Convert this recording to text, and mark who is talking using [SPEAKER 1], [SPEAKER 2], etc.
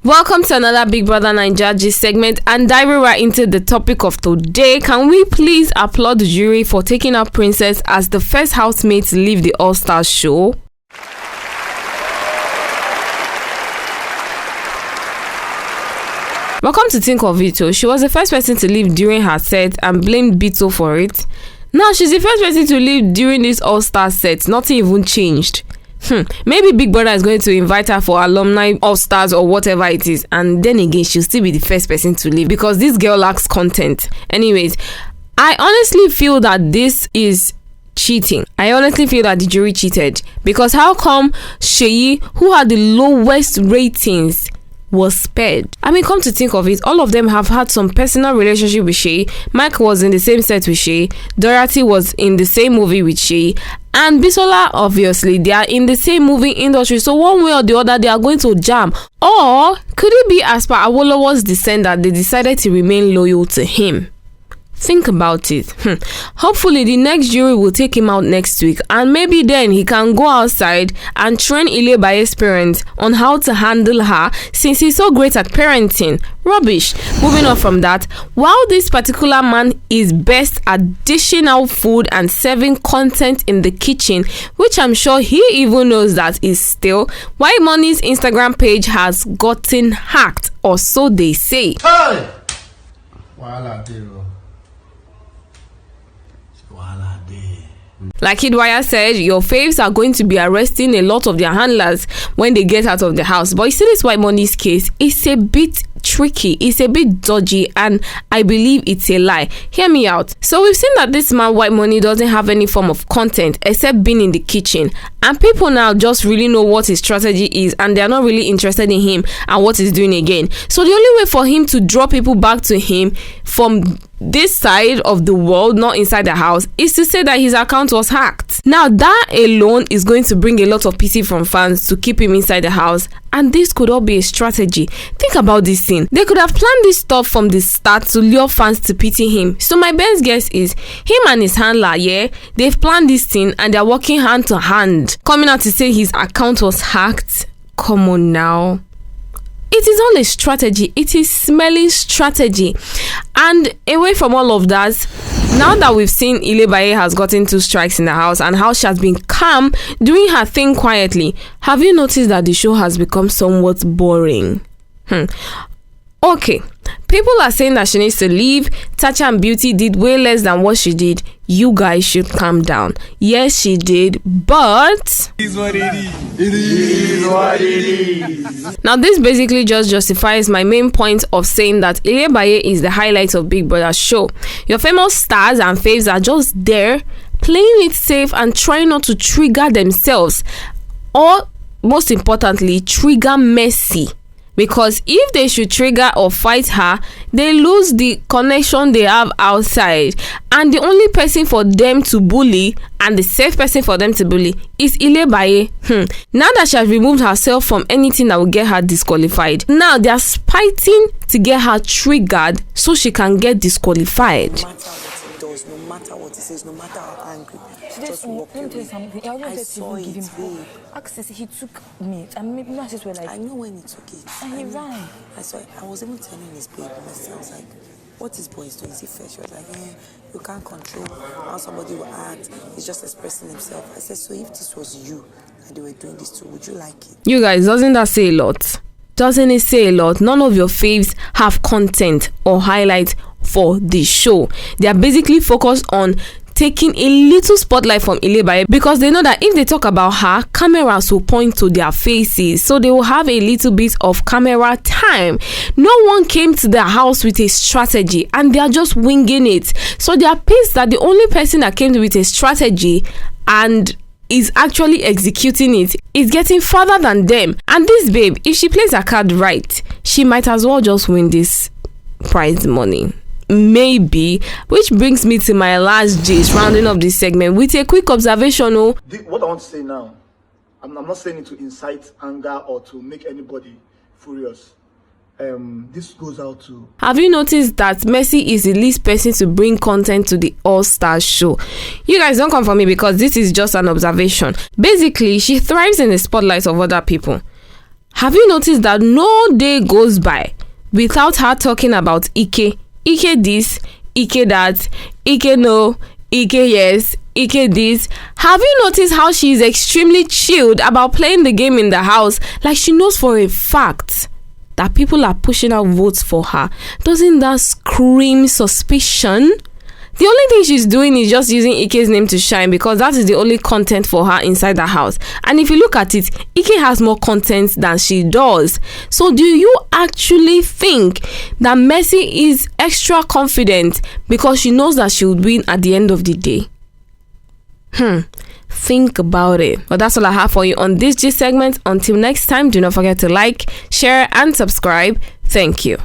[SPEAKER 1] Welcome to another Big Brother Naija Gist segment, and diving right into the topic of today. Can we please applaud the jury for taking out Princess as the first housemate to leave the All-Stars show? Welcome to think of it, she was the first person to leave during her set and blamed Bito for it. Now she's the first person to leave during this All-Star set. Nothing even changed. Maybe Big Brother is going to invite her for alumni All-Stars or whatever it is, and then again she'll still be the first person to leave because this girl lacks content. Anyways, I honestly feel that this is cheating. I honestly feel that the jury cheated, because how come Seyi, who had the lowest ratings, was spared? I mean, come to think of it, all of them have had some personal relationship with Seyi. Mike was in the same set with Seyi. Dorothy was in the same movie with Seyi. And Bisola, obviously, they are in the same movie industry. So one way or the other, they are going to jam. Or could it be as per Awolowo's descent that they decided to remain loyal to him? Think about it. Hopefully the next jury will take him out next week, and maybe then he can go outside and train Illebaye's parents on how to handle her, since he's so great at parenting. Rubbish. Moving on from that, while this particular man is best at dishing out food and serving content in the kitchen, which I'm sure he even knows that is still, Whitemoney's Instagram page has gotten hacked, or so they say.
[SPEAKER 2] Hey!
[SPEAKER 1] Like Hidwaya said, your faves are going to be arresting a lot of their handlers when they get out of the house. But you see, this Whitemoney's case is a bit tricky, it's a bit dodgy, and I believe it's a lie. Hear me out. So we've seen that this man Whitemoney doesn't have any form of content except being in the kitchen, and people now just really know what his strategy is, and they're not really interested in him and what he's doing again. So the only way for him to draw people back to him from this side of the world, not inside the house, is to say that his account was hacked. Now that alone is going to bring a lot of pity from fans to keep him inside the house, and this could all be a strategy. Think about this thing. They could have planned this stuff from the start to lure fans to pity him. So my best guess is him and his handler, they've planned this thing and they're working hand to hand. Coming out to say his account was hacked? Come on now. It is all a strategy. It is smelling strategy. And away from all of that, now that we've seen Illebaye has gotten 2 strikes in the house and how she has been calm doing her thing quietly, have you noticed that the show has become somewhat boring? Okay, people are saying that she needs to leave. Tacha and Beauty did way less than what she did. You guys should calm down. Yes, she did, but
[SPEAKER 2] It is what it is. It is what it is.
[SPEAKER 1] Now this basically just justifies my main point of saying that Illebaye is the highlight of Big Brother's show. Your famous stars and faves are just there, playing it safe and trying not to trigger themselves, or most importantly, trigger Messi. Because if they should trigger or fight her, they lose the connection they have outside. And the only person for them to bully, and the safe person for them to bully, is Illebaye. Now that she has removed herself from anything that will get her disqualified, now they are fighting to get her triggered so she can get disqualified.
[SPEAKER 3] No matter what it says, no matter how angry, just walk away.
[SPEAKER 4] Let me tell you something.
[SPEAKER 3] I saw it, babe.
[SPEAKER 4] Access, he took me, and maybe not just were like.
[SPEAKER 3] I know when he took it.
[SPEAKER 4] And he ran.
[SPEAKER 3] I saw it. I was even telling his babe, I was like, what this boy is doing? Is he fair? She was like, you can't control how somebody will act. He's just expressing himself. I said, so if this was you and they were doing this too, would you like it?
[SPEAKER 1] You guys, doesn't that say a lot? Doesn't it say a lot? None of your faves have content or highlight for the show. They are basically focused on taking a little spotlight from Illebaye, because they know that if they talk about her, cameras will point to their faces, so they will have a little bit of camera time. No one came to their house with a strategy and they are just winging it. So they are pissed that the only person that came with a strategy and is actually executing it is getting further than them. And this babe, if she plays her card right, she might as well just win this prize money. Maybe. Which brings me to my last gist, rounding up this segment with a quick observation.
[SPEAKER 2] What I want to say now, I'm not saying it to incite anger or to make anybody furious. This goes out to...
[SPEAKER 1] Have you noticed that Messi is the least person to bring content to the All-Star show? You guys don't come for me because this is just an observation. Basically, she thrives in the spotlight of other people. Have you noticed that no day goes by without her talking about Ike? Ike this, Ike that, Ike no, Ike yes, Ike this. Have you noticed how she is extremely chilled about playing the game in the house? Like she knows for a fact that people are pushing out votes for her. Doesn't that scream suspicion? The only thing she's doing is just using Ike's name to shine because that is the only content for her inside the house. And if you look at it, Ike has more content than she does. So do you actually think that Mercy is extra confident because she knows that she would win at the end of the day? Think about it. But that's all I have for you on this G segment. Until next time, do not forget to like, share, and subscribe. Thank you.